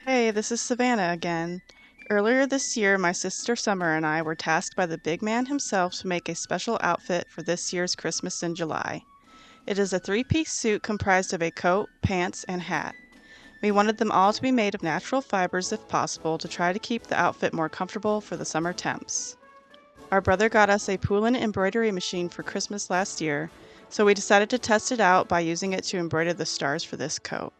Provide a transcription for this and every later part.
Hey, this is Savannah again. Earlier this year, my sister Summer and I were tasked by the big man himself to make a special outfit for this year's Christmas in July. It is a three-piece suit comprised of a coat, pants, and hat. We wanted them all to be made of natural fibers if possible to try to keep the outfit more comfortable for the summer temps. Our brother got us a Poulin embroidery machine for Christmas last year, so we decided to test it out by using it to embroider the stars for this coat.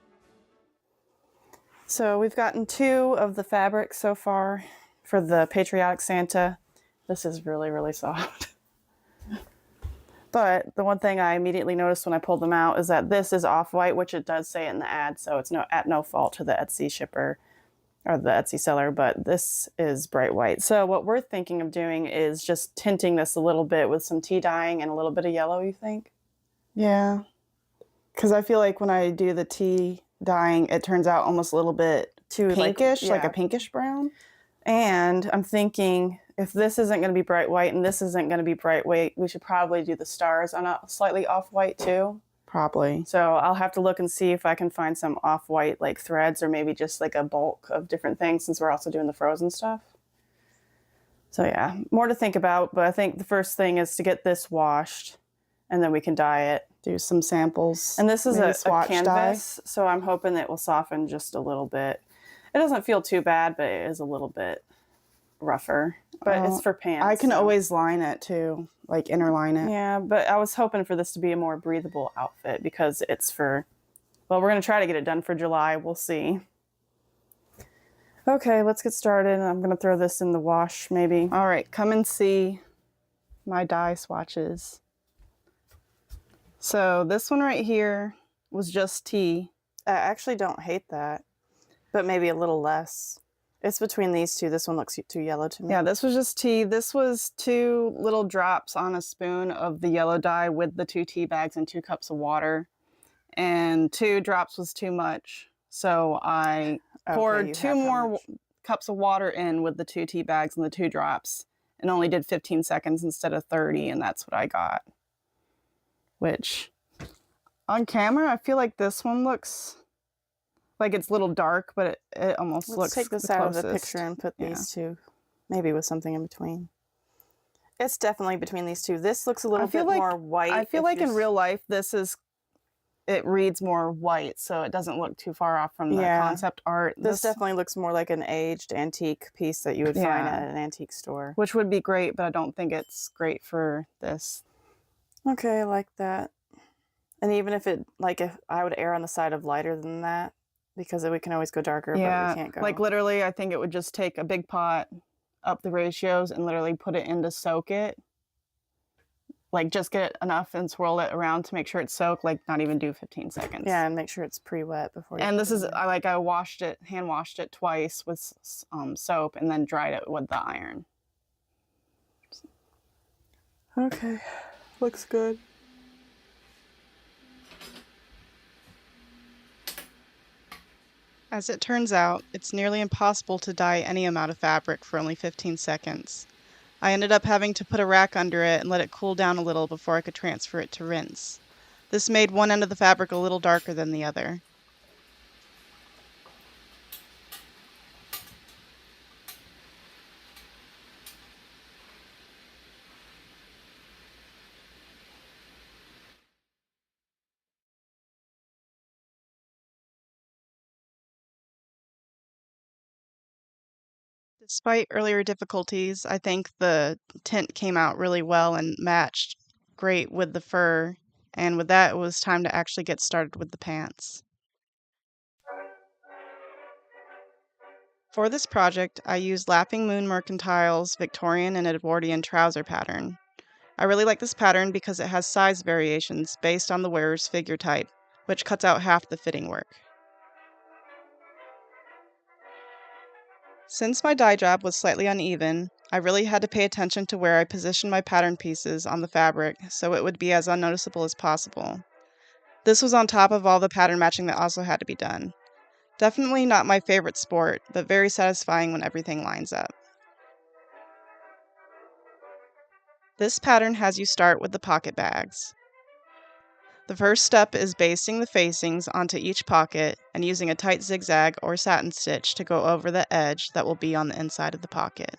So we've gotten two of the fabrics so far for the Patriotic Santa. This is really, really soft. But the one thing I immediately noticed when I pulled them out is that this is off-white, which it does say in the ad, so it's at no fault to the Etsy shipper or the Etsy seller, but this is bright white. So what we're thinking of doing is just tinting this a little bit with some tea dyeing and a little bit of yellow, you think? Yeah, because I feel like when I do the tea dyeing, it turns out almost a little bit too pinkish, like a pinkish brown. And I'm thinking if this isn't going to be bright white and this isn't going to be bright white, we should probably do the stars on a slightly off-white too. Probably. So I'll have to look and see if I can find some off-white like threads or maybe just like a bulk of different things since we're also doing the frozen stuff. So yeah, more to think about, but I think the first thing is to get this washed and then we can dye it. Do some samples. And this is a canvas, so I'm hoping it will soften just a little bit. It doesn't feel too bad, but it is a little bit rougher. But it's for pants. I can always line it too, like interline it. Yeah, but I was hoping for this to be a more breathable outfit because it's for, well, we're going to try to get it done for July. We'll see. Okay, let's get started. I'm going to throw this in the wash maybe. All right, come and see my dye swatches. So this one right here was just tea. I actually don't hate that, but maybe a little less. It's between these two. This one looks too yellow to me. Yeah, this was just tea. This was 2 little drops on a spoon of the yellow dye with the 2 tea bags and 2 cups of water. And 2 drops was too much. So I poured 2 more cups of water in with the 2 tea bags and the 2 drops and only did 15 seconds instead of 30, and that's what I got. Which, on camera, I feel like this one looks like it's a little dark, but it almost looks the closest. Let's take this out of the picture and put these two, maybe with something in between. It's definitely between these two. This looks a little bit more white. I feel like in real life, it reads more white, so it doesn't look too far off from the concept art. This definitely looks more like an aged antique piece that you would find at an antique store. Which would be great, but I don't think it's great for this. Okay, I like that. And even if if I would err on the side of lighter than that, because we can always go darker, but we can't go. Like literally, I think it would just take a big pot, up the ratios, and literally put it in to soak it. Like just get it enough and swirl it around to make sure it's soaked, like not even do 15 seconds. Yeah, and make sure it's pre-wet before you. And this is, I hand washed it twice with soap and then dried it with the iron. Okay. Looks good. As it turns out, it's nearly impossible to dye any amount of fabric for only 15 seconds. I ended up having to put a rack under it and let it cool down a little before I could transfer it to rinse. This made one end of the fabric a little darker than the other. Despite earlier difficulties, I think the tint came out really well and matched great with the fur, and with that, it was time to actually get started with the pants. For this project, I used Laughing Moon Mercantile's Victorian and Edwardian trouser pattern. I really like this pattern because it has size variations based on the wearer's figure type, which cuts out half the fitting work. Since my dye job was slightly uneven, I really had to pay attention to where I positioned my pattern pieces on the fabric so it would be as unnoticeable as possible. This was on top of all the pattern matching that also had to be done. Definitely not my favorite sport, but very satisfying when everything lines up. This pattern has you start with the pocket bags. The first step is basting the facings onto each pocket and using a tight zigzag or satin stitch to go over the edge that will be on the inside of the pocket.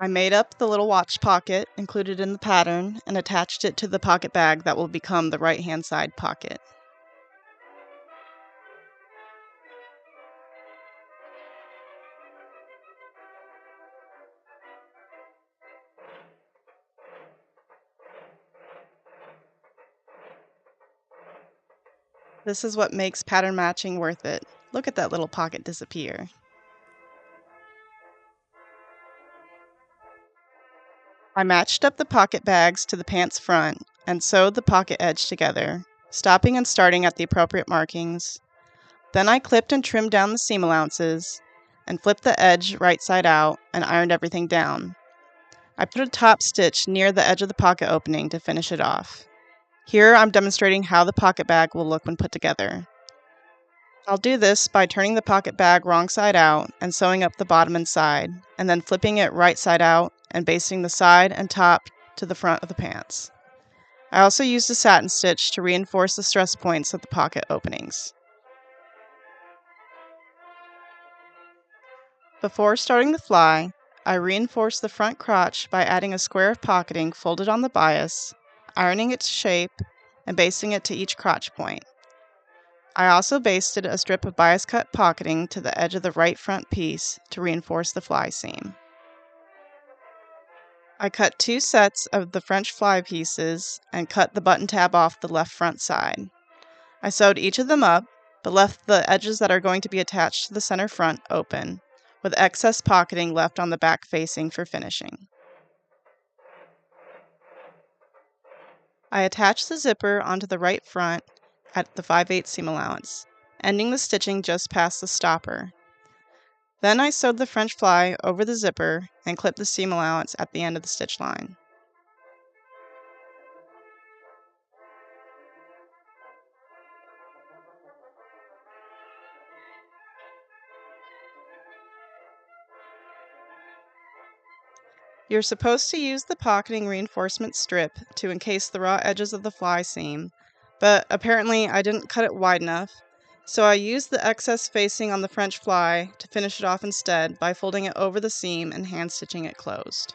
I made up the little watch pocket included in the pattern and attached it to the pocket bag that will become the right-hand side pocket. This is what makes pattern matching worth it. Look at that little pocket disappear. I matched up the pocket bags to the pants front and sewed the pocket edge together, stopping and starting at the appropriate markings. Then I clipped and trimmed down the seam allowances and flipped the edge right side out and ironed everything down. I put a top stitch near the edge of the pocket opening to finish it off. Here I'm demonstrating how the pocket bag will look when put together. I'll do this by turning the pocket bag wrong side out and sewing up the bottom and side, and then flipping it right side out and basting the side and top to the front of the pants. I also used a satin stitch to reinforce the stress points of the pocket openings. Before starting the fly, I reinforced the front crotch by adding a square of pocketing folded on the bias, ironing its shape, and basting it to each crotch point. I also basted a strip of bias cut pocketing to the edge of the right front piece to reinforce the fly seam. I cut 2 sets of the French fly pieces and cut the button tab off the left front side. I sewed each of them up, but left the edges that are going to be attached to the center front open, with excess pocketing left on the back facing for finishing. I attached the zipper onto the right front at the 5/8 seam allowance, ending the stitching just past the stopper. Then I sewed the French fly over the zipper and clipped the seam allowance at the end of the stitch line. You're supposed to use the pocketing reinforcement strip to encase the raw edges of the fly seam, but apparently I didn't cut it wide enough, so I used the excess facing on the French fly to finish it off instead by folding it over the seam and hand stitching it closed.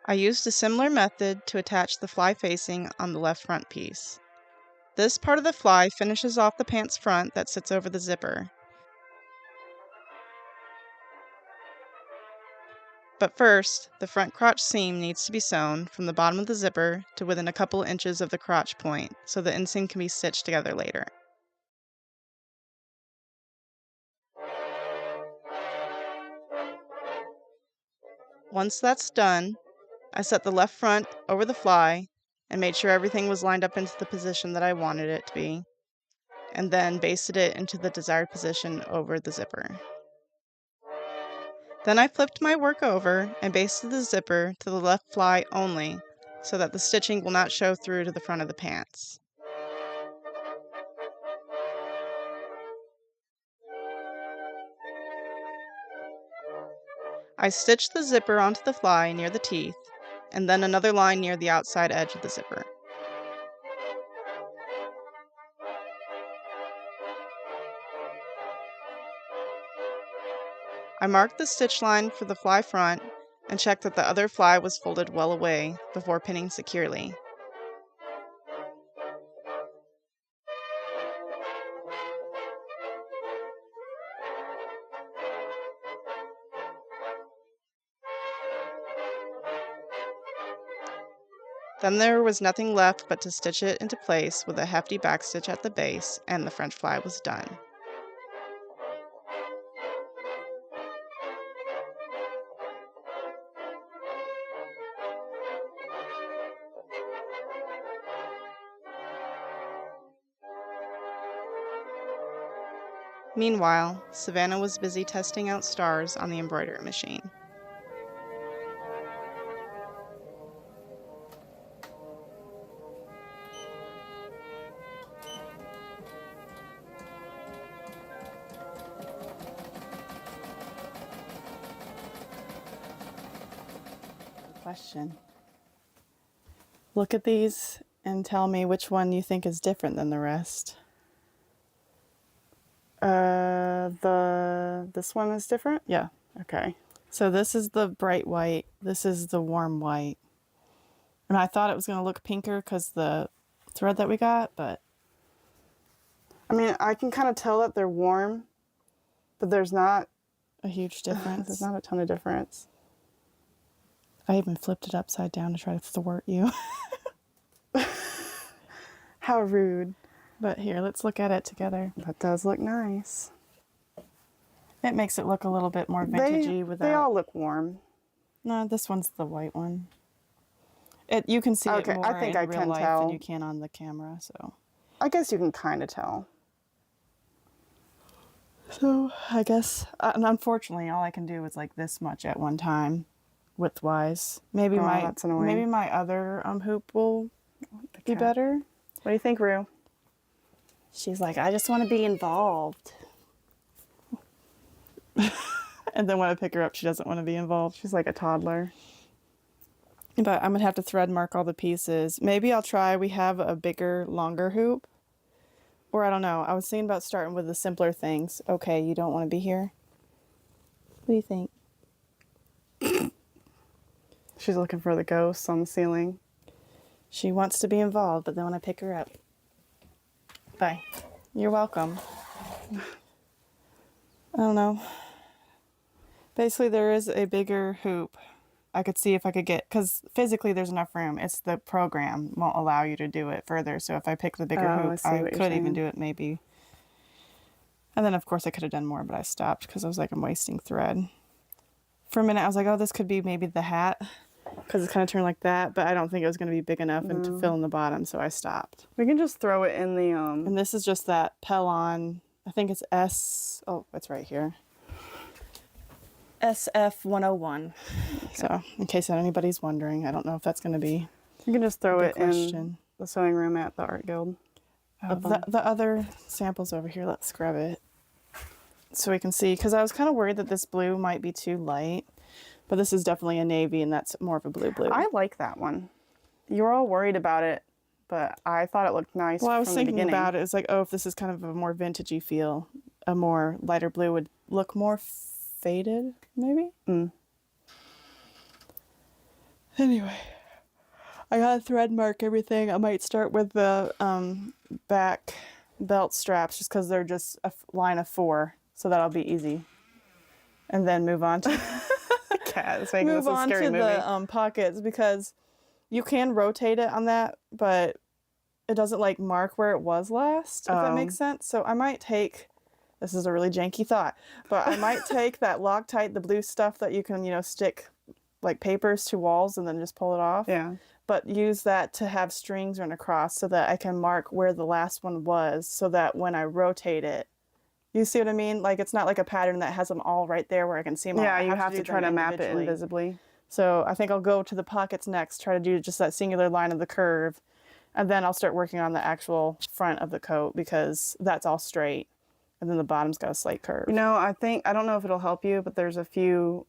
I used a similar method to attach the fly facing on the left front piece. This part of the fly finishes off the pants front that sits over the zipper. But first, the front crotch seam needs to be sewn from the bottom of the zipper to within a couple inches of the crotch point so the inseam can be stitched together later. Once that's done, I set the left front over the fly and made sure everything was lined up into the position that I wanted it to be, and then basted it into the desired position over the zipper. Then I flipped my work over and basted the zipper to the left fly only so that the stitching will not show through to the front of the pants. I stitched the zipper onto the fly near the teeth, and then another line near the outside edge of the zipper. I marked the stitch line for the fly front and checked that the other fly was folded well away before pinning securely. Then there was nothing left but to stitch it into place with a hefty backstitch at the base, and the French fly was done. Meanwhile, Savannah was busy testing out stars on the embroidery machine. Question. Look at these and tell me which one you think is different than the rest. This one is different? Yeah. Okay. So this is the bright white. This is the warm white. And I thought it was going to look pinker because the thread that we got, but I mean, I can kind of tell that they're warm, but there's not a huge difference. There's not a ton of difference. I even flipped it upside down to try to thwart you. How rude. But here, let's look at it together. That does look nice. It makes it look a little bit more vintagey without... They all look warm. No, this one's the white one. You can see it more in real life than you can on the camera, so... I guess you can kind of tell. So, I guess... and unfortunately, all I can do is like this much at one time, width-wise. Maybe my other hoop will be better. What do you think, Rue? She's like, I just want to be involved. And then when I pick her up, she doesn't want to be involved. She's like a toddler. But I'm going to have to thread mark all the pieces. Maybe I'll try. We have a bigger, longer hoop. Or I don't know. I was thinking about starting with the simpler things. Okay, you don't want to be here? What do you think? She's looking for the ghosts on the ceiling. She wants to be involved, but then when I pick her up. Bye. You're welcome. I don't know. Basically, there is a bigger hoop. I could see if I could get, because physically there's enough room. It's the program won't allow you to do it further. So if I pick the bigger hoop, I could even do it maybe. And then of course I could have done more, but I stopped because I was like, I'm wasting thread. For a minute, I was like, oh, this could be maybe the hat, because it's kind of turned like that, but I don't think it was going to be big enough and to fill in the bottom, so I stopped. We can just throw it in the... And this is just that Pellon, I think it's oh, it's right here. SF-101. Okay. So, in case anybody's wondering, I don't know if that's going to be... You can just throw it in the sewing room at the Art Guild. The other sample's over here. Let's grab it so we can see, because I was kind of worried that this blue might be too light, but this is definitely a navy, and that's more of a blue. I like that one. You were all worried about it, but I thought it looked nice. Well, I was thinking about it. It's like, oh, if this is kind of a more vintagey feel, a more lighter blue would look more faded, maybe? Anyway, I gotta thread mark everything. I might start with the back belt straps, just because they're just a line of 4, so that'll be easy. And then move on to move on to the pockets, because you can rotate it on that, but it doesn't like mark where it was last, if that makes sense. So I might take... This is a really janky thought, but I might take that Loctite, the blue stuff that you can, stick like papers to walls and then just pull it off. Yeah. But use that to have strings run across so that I can mark where the last one was, so that when I rotate it, you see what I mean? Like, it's not like a pattern that has them all right there where I can see them all. Yeah, you have to try to map it invisibly. So I think I'll go to the pockets next, try to do just that singular line of the curve, and then I'll start working on the actual front of the coat, because that's all straight. And then the bottom's got a slight curve. I don't know if it'll help you, but there's a few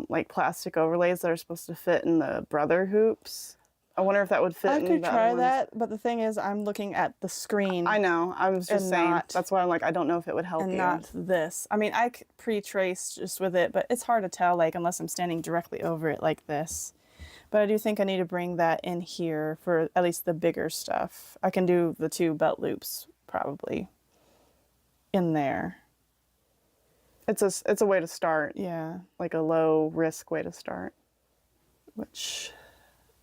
like plastic overlays that are supposed to fit in the brother hoops. I wonder if that would fit in the other ones. I could try that, but the thing is, I'm looking at the screen. I know. I was just saying. That's why I'm like, I don't know if it would help you. And not this. I mean, I could pre-trace just with it, but it's hard to tell, like, unless I'm standing directly over it like this. But I do think I need to bring that in here for at least the bigger stuff. I can do the 2 belt loops, probably, in there. It's a way to start. Yeah. Like a low risk way to start. Which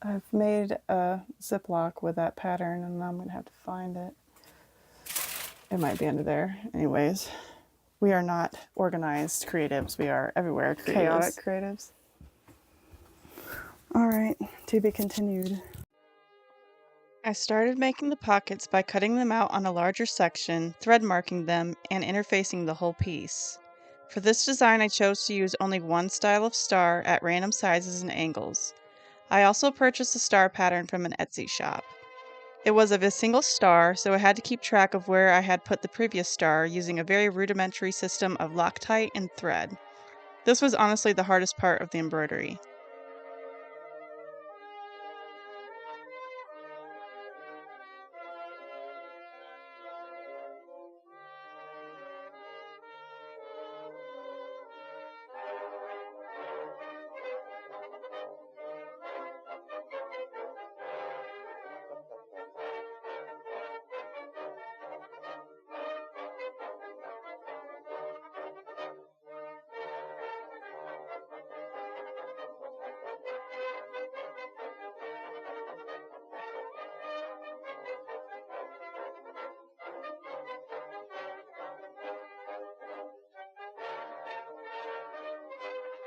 I've made a Ziploc with that pattern, and I'm going to have to find it. It might be under there. Anyways, we are not organized creatives. We are everywhere creatives. Chaotic creatives. All right. To be continued. I started making the pockets by cutting them out on a larger section, thread marking them, and interfacing the whole piece. For this design, I chose to use only one style of star at random sizes and angles. I also purchased a star pattern from an Etsy shop. It was of a single star, so I had to keep track of where I had put the previous star using a very rudimentary system of Loctite and thread. This was honestly the hardest part of the embroidery.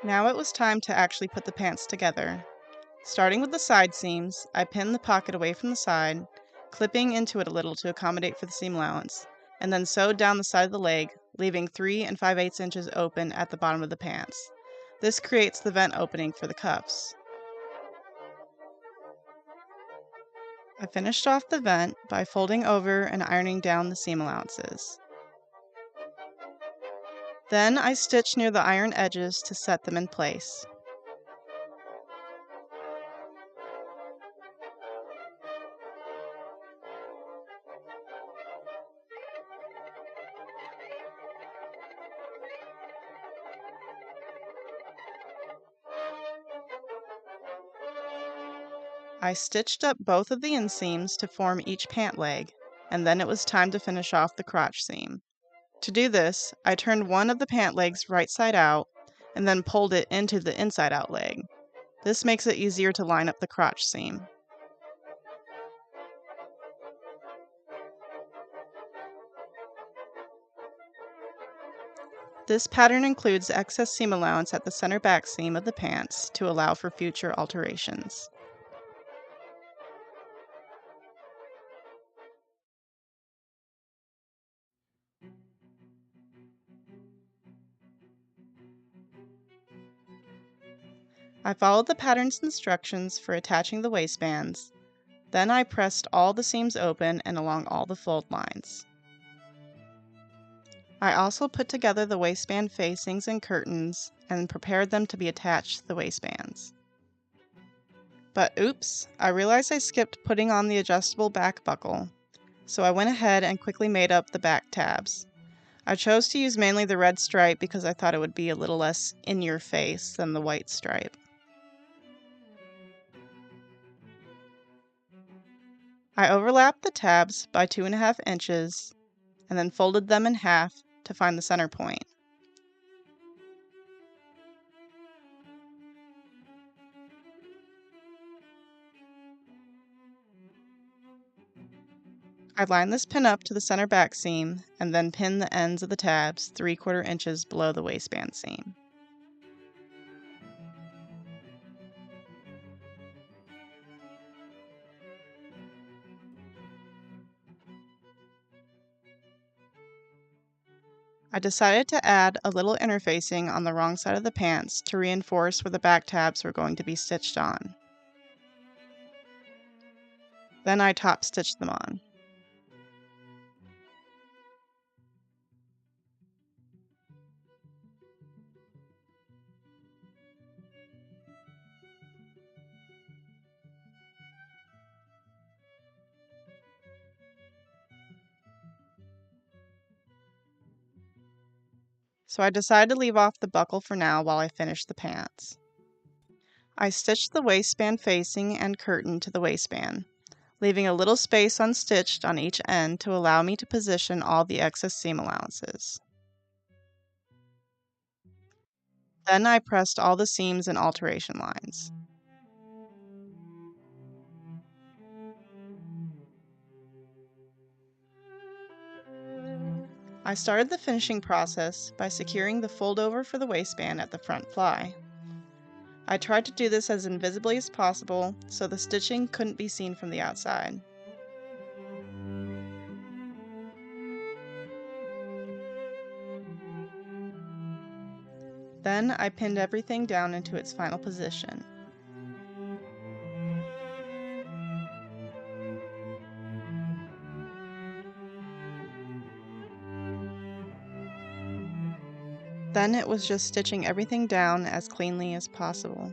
Now it was time to actually put the pants together. Starting with the side seams, I pinned the pocket away from the side, clipping into it a little to accommodate for the seam allowance, and then sewed down the side of the leg, leaving 3 5/8 inches open at the bottom of the pants. This creates the vent opening for the cuffs. I finished off the vent by folding over and ironing down the seam allowances. Then I stitched near the iron edges to set them in place. I stitched up both of the inseams to form each pant leg, and then it was time to finish off the crotch seam. To do this, I turned one of the pant legs right side out and then pulled it into the inside out leg. This makes it easier to line up the crotch seam. This pattern includes excess seam allowance at the center back seam of the pants to allow for future alterations. I followed the pattern's instructions for attaching the waistbands. Then I pressed all the seams open and along all the fold lines. I also put together the waistband facings and curtains and prepared them to be attached to the waistbands. But oops, I realized I skipped putting on the adjustable back buckle, so I went ahead and quickly made up the back tabs. I chose to use mainly the red stripe because I thought it would be a little less in your face than the white stripe. I overlapped the tabs by 2.5 inches and then folded them in half to find the center point. I lined this pin up to the center back seam and then pinned the ends of the tabs 3/4 inches below the waistband seam. I decided to add a little interfacing on the wrong side of the pants to reinforce where the back tabs were going to be stitched on. Then I top stitched them on. So I decided to leave off the buckle for now while I finish the pants. I stitched the waistband facing and curtain to the waistband, leaving a little space unstitched on each end to allow me to position all the excess seam allowances. Then I pressed all the seams and alteration lines. I started the finishing process by securing the fold over for the waistband at the front fly. I tried to do this as invisibly as possible so the stitching couldn't be seen from the outside. Then I pinned everything down into its final position. Then it was just stitching everything down as cleanly as possible.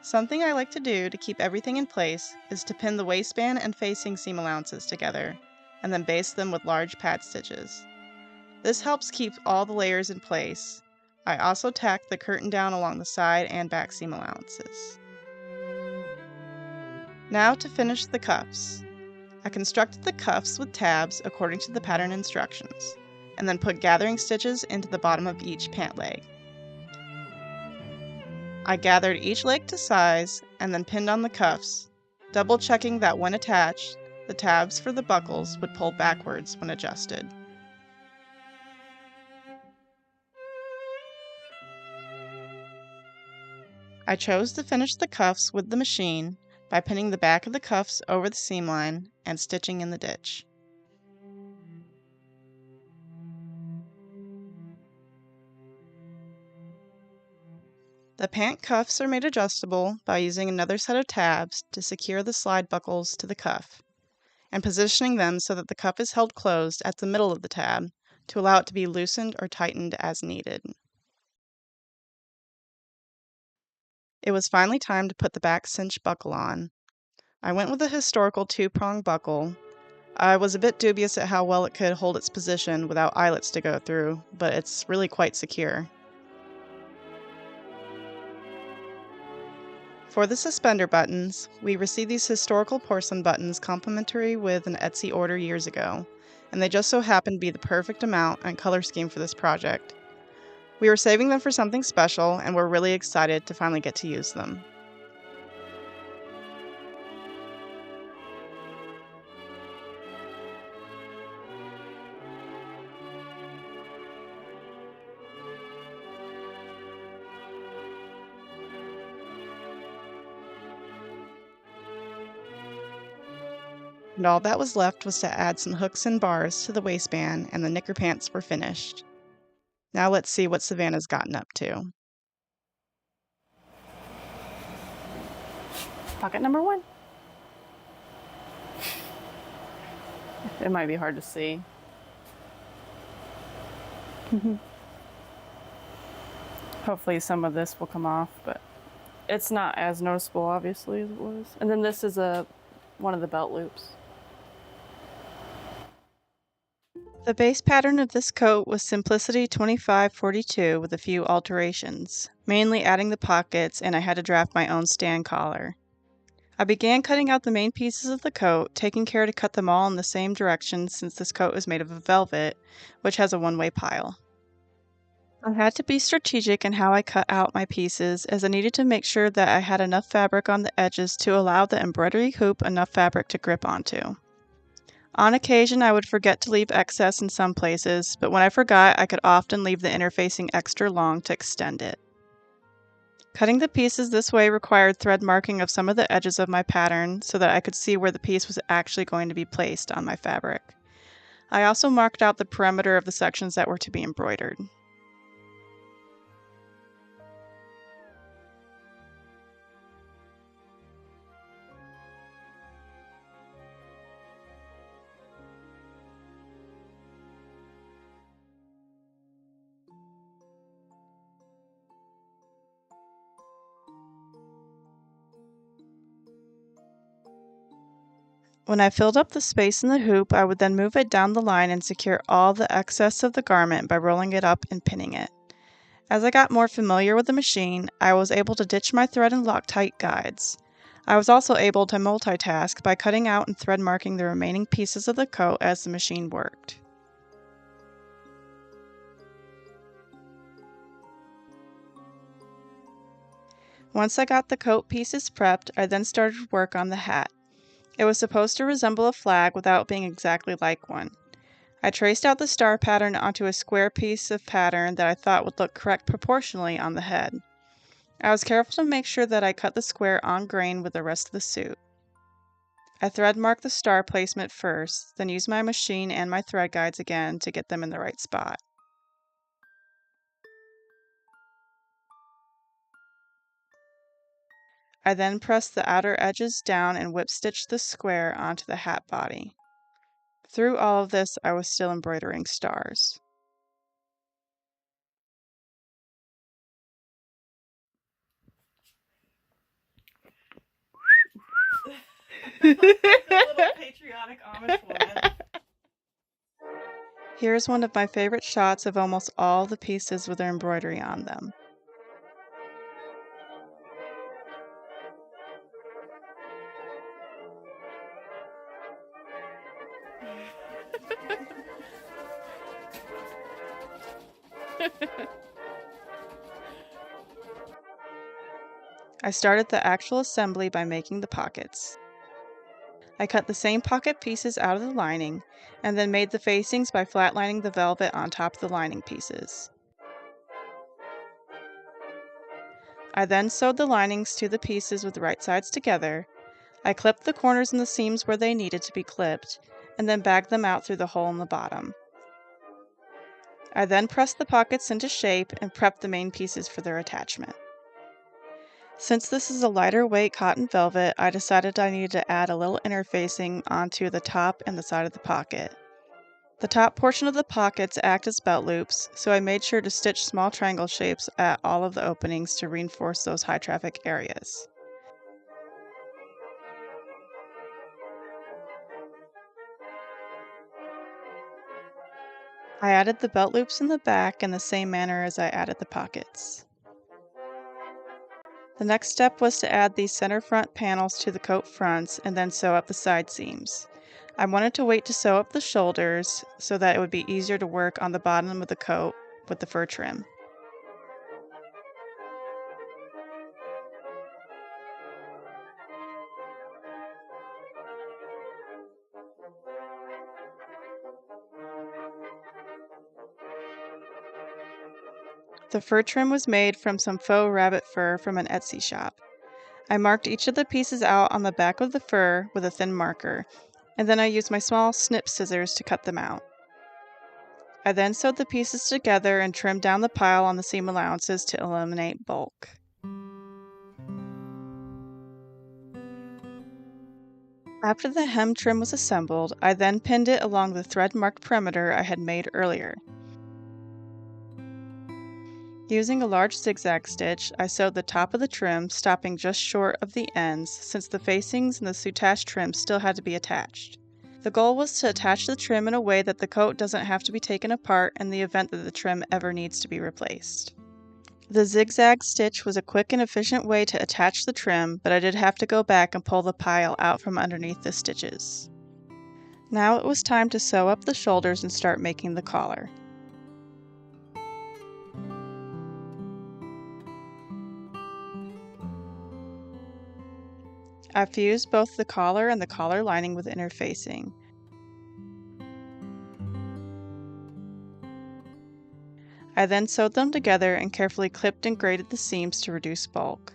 Something I like to do to keep everything in place is to pin the waistband and facing seam allowances together, and then baste them with large pad stitches. This helps keep all the layers in place. I also tack the curtain down along the side and back seam allowances. Now to finish the cuffs. I constructed the cuffs with tabs according to the pattern instructions, and then put gathering stitches into the bottom of each pant leg. I gathered each leg to size and then pinned on the cuffs, double checking that when attached, the tabs for the buckles would pull backwards when adjusted. I chose to finish the cuffs with the machine by pinning the back of the cuffs over the seam line and stitching in the ditch. The pant cuffs are made adjustable by using another set of tabs to secure the slide buckles to the cuff, and positioning them so that the cuff is held closed at the middle of the tab to allow it to be loosened or tightened as needed. It was finally time to put the back cinch buckle on. I went with a historical two-prong buckle. I was a bit dubious at how well it could hold its position without eyelets to go through, but it's really quite secure. For the suspender buttons, we received these historical porcelain buttons complimentary with an Etsy order years ago, and they just so happened to be the perfect amount and color scheme for this project. We were saving them for something special, and we're really excited to finally get to use them. And all that was left was to add some hooks and bars to the waistband, and the knicker pants were finished. Now let's see what Savannah's gotten up to. Pocket number 1. It might be hard to see. Hopefully some of this will come off, but it's not as noticeable, obviously, as it was. And then this is one of the belt loops. The base pattern of this coat was Simplicity 2542 with a few alterations, mainly adding the pockets, and I had to draft my own stand collar. I began cutting out the main pieces of the coat, taking care to cut them all in the same direction since this coat is made of a velvet, which has a one-way pile. I had to be strategic in how I cut out my pieces, as I needed to make sure that I had enough fabric on the edges to allow the embroidery hoop enough fabric to grip onto. On occasion, I would forget to leave excess in some places, but when I forgot, I could often leave the interfacing extra long to extend it. Cutting the pieces this way required thread marking of some of the edges of my pattern so that I could see where the piece was actually going to be placed on my fabric. I also marked out the perimeter of the sections that were to be embroidered. When I filled up the space in the hoop, I would then move it down the line and secure all the excess of the garment by rolling it up and pinning it. As I got more familiar with the machine, I was able to ditch my thread and Loctite guides. I was also able to multitask by cutting out and thread marking the remaining pieces of the coat as the machine worked. Once I got the coat pieces prepped, I then started work on the hat. It was supposed to resemble a flag without being exactly like one. I traced out the star pattern onto a square piece of pattern that I thought would look correct proportionally on the head. I was careful to make sure that I cut the square on grain with the rest of the suit. I thread mark the star placement first, then use my machine and my thread guides again to get them in the right spot. I then press the outer edges down and whip stitch the square onto the hat body. Through all of this, I was still embroidering stars. Little patriotic Amish woman. Here's one of my favorite shots of almost all the pieces with their embroidery on them. I started the actual assembly by making the pockets. I cut the same pocket pieces out of the lining, and then made the facings by flatlining the velvet on top of the lining pieces. I then sewed the linings to the pieces with the right sides together. I clipped the corners and the seams where they needed to be clipped, and then bagged them out through the hole in the bottom. I then pressed the pockets into shape and prepped the main pieces for their attachment. Since this is a lighter weight cotton velvet, I decided I needed to add a little interfacing onto the top and the side of the pocket. The top portion of the pockets act as belt loops, so I made sure to stitch small triangle shapes at all of the openings to reinforce those high traffic areas. I added the belt loops in the back in the same manner as I added the pockets. The next step was to add these center front panels to the coat fronts and then sew up the side seams. I wanted to wait to sew up the shoulders so that it would be easier to work on the bottom of the coat with the fur trim. The fur trim was made from some faux rabbit fur from an Etsy shop. I marked each of the pieces out on the back of the fur with a thin marker, and then I used my small snip scissors to cut them out. I then sewed the pieces together and trimmed down the pile on the seam allowances to eliminate bulk. After the hem trim was assembled, I then pinned it along the thread-marked perimeter I had made earlier. Using a large zigzag stitch, I sewed the top of the trim, stopping just short of the ends since the facings and the soutache trim still had to be attached. The goal was to attach the trim in a way that the coat doesn't have to be taken apart in the event that the trim ever needs to be replaced. The zigzag stitch was a quick and efficient way to attach the trim, but I did have to go back and pull the pile out from underneath the stitches. Now it was time to sew up the shoulders and start making the collar. I fused both the collar and the collar lining with interfacing. I then sewed them together and carefully clipped and graded the seams to reduce bulk.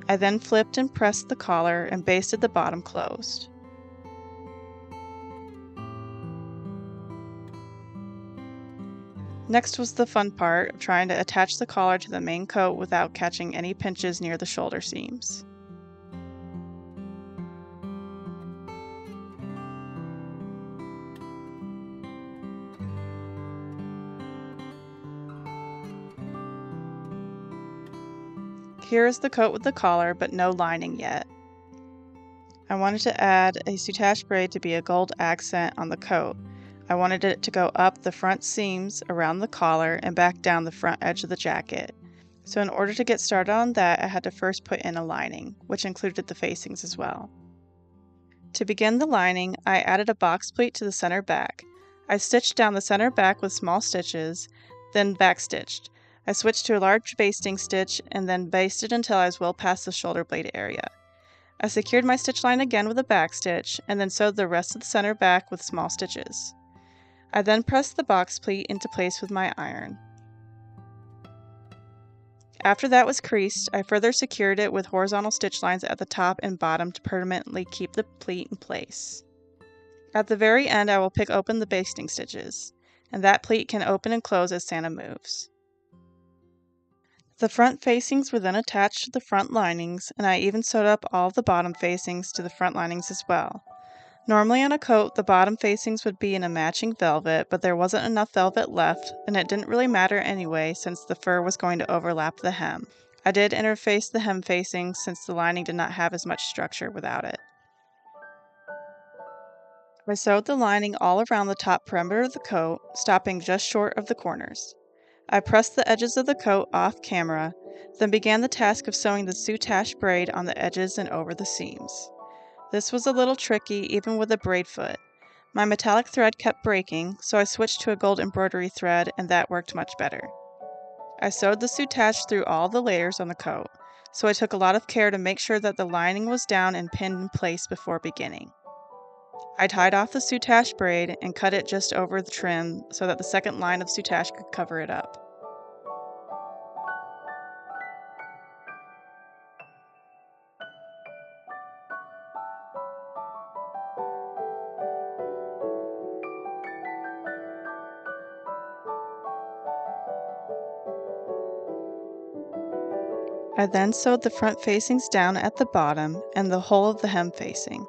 I then flipped and pressed the collar and basted the bottom closed. Next was the fun part of trying to attach the collar to the main coat without catching any pinches near the shoulder seams. Here is the coat with the collar, but no lining yet. I wanted to add a soutache braid to be a gold accent on the coat. I wanted it to go up the front seams around the collar and back down the front edge of the jacket. So in order to get started on that, I had to first put in a lining, which included the facings as well. To begin the lining, I added a box pleat to the center back. I stitched down the center back with small stitches, then backstitched. I switched to a large basting stitch and then basted until I was well past the shoulder blade area. I secured my stitch line again with a backstitch and then sewed the rest of the center back with small stitches. I then pressed the box pleat into place with my iron. After that was creased, I further secured it with horizontal stitch lines at the top and bottom to permanently keep the pleat in place. At the very end, I will pick open the basting stitches, and that pleat can open and close as Santa moves. The front facings were then attached to the front linings, and I even sewed up all the bottom facings to the front linings as well. Normally on a coat, the bottom facings would be in a matching velvet, but there wasn't enough velvet left, and it didn't really matter anyway since the fur was going to overlap the hem. I did interface the hem facings since the lining did not have as much structure without it. I sewed the lining all around the top perimeter of the coat, stopping just short of the corners. I pressed the edges of the coat off camera, then began the task of sewing the soutache braid on the edges and over the seams. This was a little tricky even with a braid foot. My metallic thread kept breaking, so I switched to a gold embroidery thread and that worked much better. I sewed the soutache through all the layers on the coat, so I took a lot of care to make sure that the lining was down and pinned in place before beginning. I tied off the soutache braid and cut it just over the trim so that the second line of soutache could cover it up. I then sewed the front facings down at the bottom and the whole of the hem facing.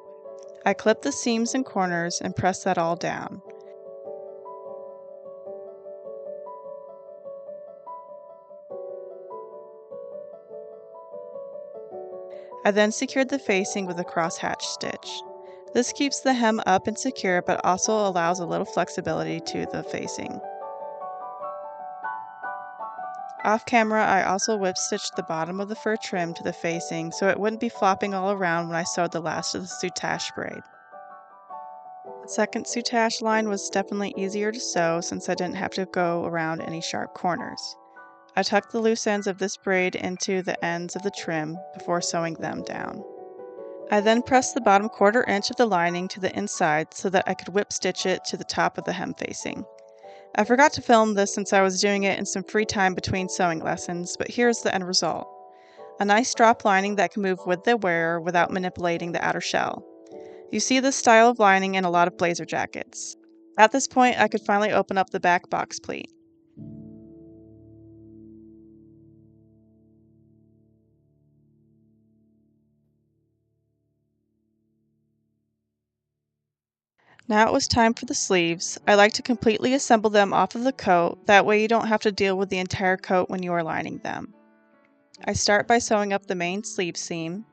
I clipped the seams and corners and pressed that all down. I then secured the facing with a crosshatch stitch. This keeps the hem up and secure but also allows a little flexibility to the facing. Off camera, I also whip stitched the bottom of the fur trim to the facing so it wouldn't be flopping all around when I sewed the last of the soutache braid. The second soutache line was definitely easier to sew since I didn't have to go around any sharp corners. I tucked the loose ends of this braid into the ends of the trim before sewing them down. I then pressed the bottom 1/4 inch of the lining to the inside so that I could whip stitch it to the top of the hem facing. I forgot to film this since I was doing it in some free time between sewing lessons, but here's the end result. A nice drop lining that can move with the wearer without manipulating the outer shell. You see this style of lining in a lot of blazer jackets. At this point, I could finally open up the back box pleat. Now it was time for the sleeves. I like to completely assemble them off of the coat, that way you don't have to deal with the entire coat when you are lining them. I start by sewing up the main sleeve seam.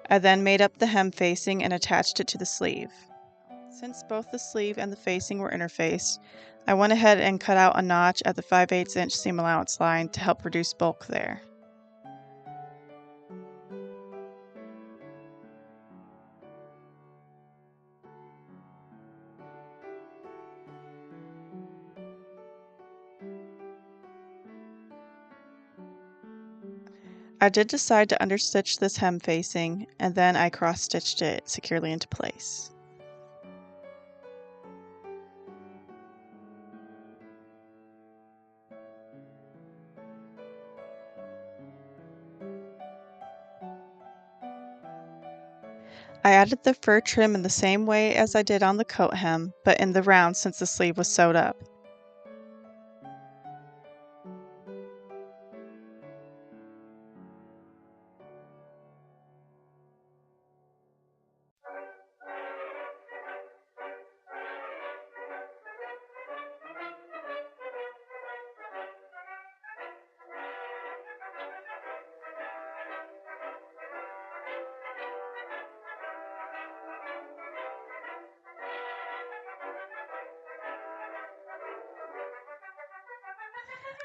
I then made up the hem facing and attached it to the sleeve. Since both the sleeve and the facing were interfaced, I went ahead and cut out a notch at the 5/8 inch seam allowance line to help reduce bulk there. I did decide to understitch this hem facing, and then I cross-stitched it securely into place. I added the fur trim in the same way as I did on the coat hem, but in the round since the sleeve was sewed up.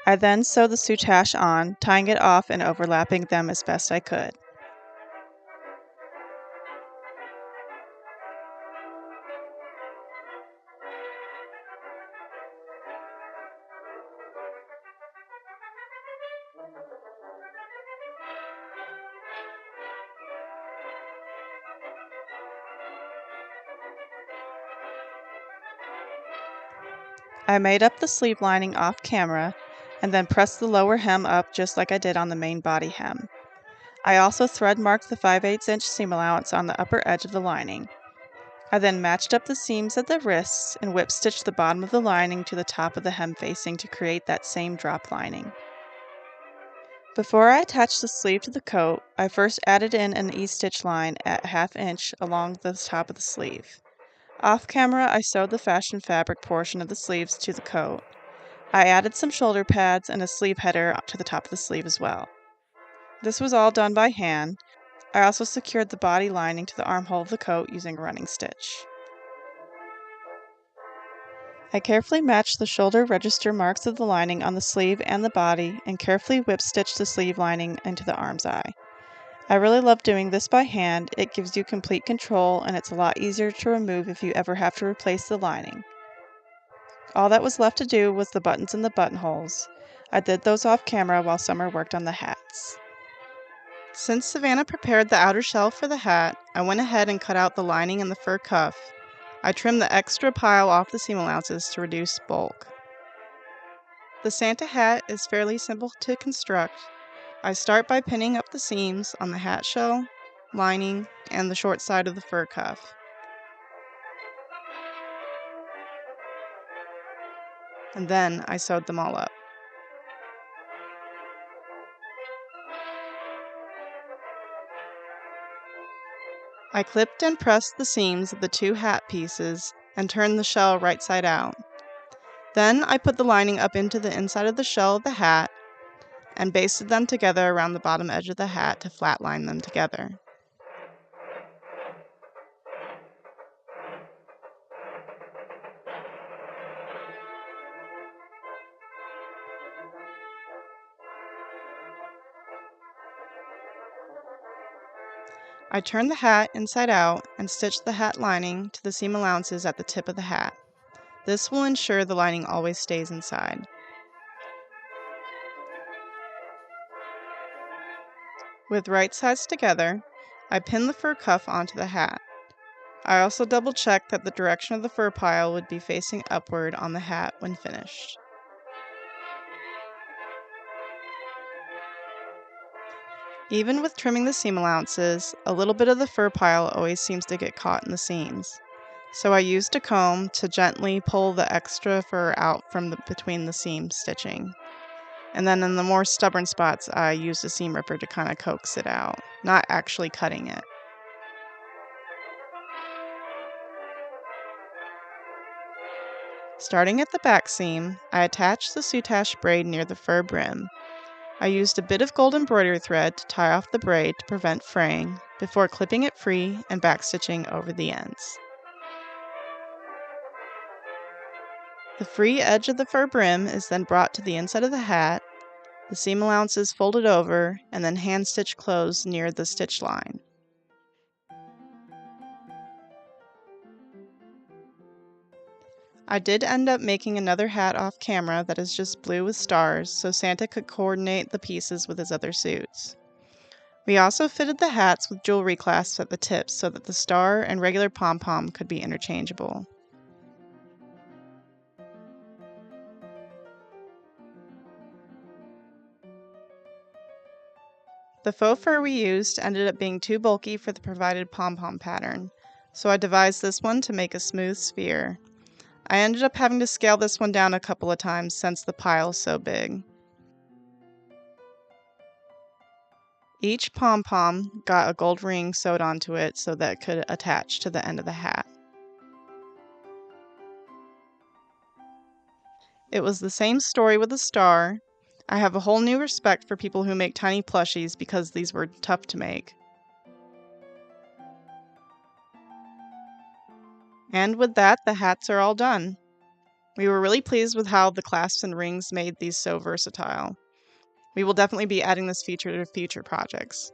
I then sewed the soutache on, tying it off and overlapping them as best I could. I made up the sleeve lining off camera and then pressed the lower hem up just like I did on the main body hem. I also thread marked the 5/8 inch seam allowance on the upper edge of the lining. I then matched up the seams at the wrists and whip stitched the bottom of the lining to the top of the hem facing to create that same drop lining. Before I attached the sleeve to the coat, I first added in an E-stitch line at 1/2 inch along the top of the sleeve. Off camera, I sewed the fashion fabric portion of the sleeves to the coat. I added some shoulder pads and a sleeve header to the top of the sleeve as well. This was all done by hand. I also secured the body lining to the armhole of the coat using a running stitch. I carefully matched the shoulder register marks of the lining on the sleeve and the body and carefully whip stitched the sleeve lining into the arm's eye. I really love doing this by hand. It gives you complete control and it's a lot easier to remove if you ever have to replace the lining. All that was left to do was the buttons and the buttonholes. I did those off camera while Summer worked on the hats. Since Savannah prepared the outer shell for the hat, I went ahead and cut out the lining and the fur cuff. I trimmed the extra pile off the seam allowances to reduce bulk. The Santa hat is fairly simple to construct. I start by pinning up the seams on the hat shell, lining, and the short side of the fur cuff. And then I sewed them all up. I clipped and pressed the seams of the two hat pieces and turned the shell right side out. Then I put the lining up into the inside of the shell of the hat and basted them together around the bottom edge of the hat to flatline them together. I turned the hat inside out and stitched the hat lining to the seam allowances at the tip of the hat. This will ensure the lining always stays inside. With right sides together, I pinned the fur cuff onto the hat. I also double-checked that the direction of the fur pile would be facing upward on the hat when finished. Even with trimming the seam allowances, a little bit of the fur pile always seems to get caught in the seams. So I used a comb to gently pull the extra fur out from between the seam stitching. And then in the more stubborn spots, I used a seam ripper to kind of coax it out, not actually cutting it. Starting at the back seam, I attached the soutache braid near the fur brim. I used a bit of gold embroidery thread to tie off the braid to prevent fraying, before clipping it free and backstitching over the ends. The free edge of the fur brim is then brought to the inside of the hat, the seam allowances folded over, and then hand-stitched closed near the stitch line. I did end up making another hat off camera that is just blue with stars, so Santa could coordinate the pieces with his other suits. We also fitted the hats with jewelry clasps at the tips so that the star and regular pom-pom could be interchangeable. The faux fur we used ended up being too bulky for the provided pom-pom pattern, so I devised this one to make a smooth sphere. I ended up having to scale this one down a couple of times since the pile is so big. Each pom-pom got a gold ring sewed onto it so that it could attach to the end of the hat. It was the same story with the star. I have a whole new respect for people who make tiny plushies because these were tough to make. And with that, the hats are all done. We were really pleased with how the clasps and rings made these so versatile. We will definitely be adding this feature to future projects.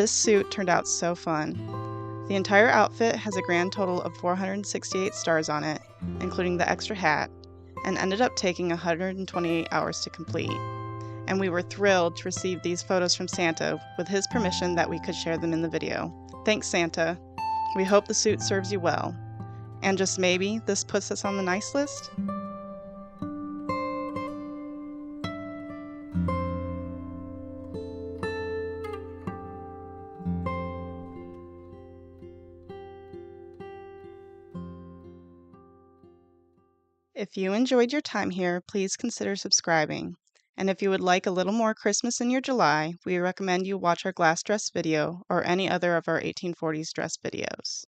This suit turned out so fun. The entire outfit has a grand total of 468 stars on it, including the extra hat, and ended up taking 128 hours to complete. And we were thrilled to receive these photos from Santa with his permission that we could share them in the video. Thanks, Santa. We hope the suit serves you well. And just maybe this puts us on the nice list? If you enjoyed your time here, please consider subscribing. And if you would like a little more Christmas in your July, we recommend you watch our glass dress video or any other of our 1840s dress videos.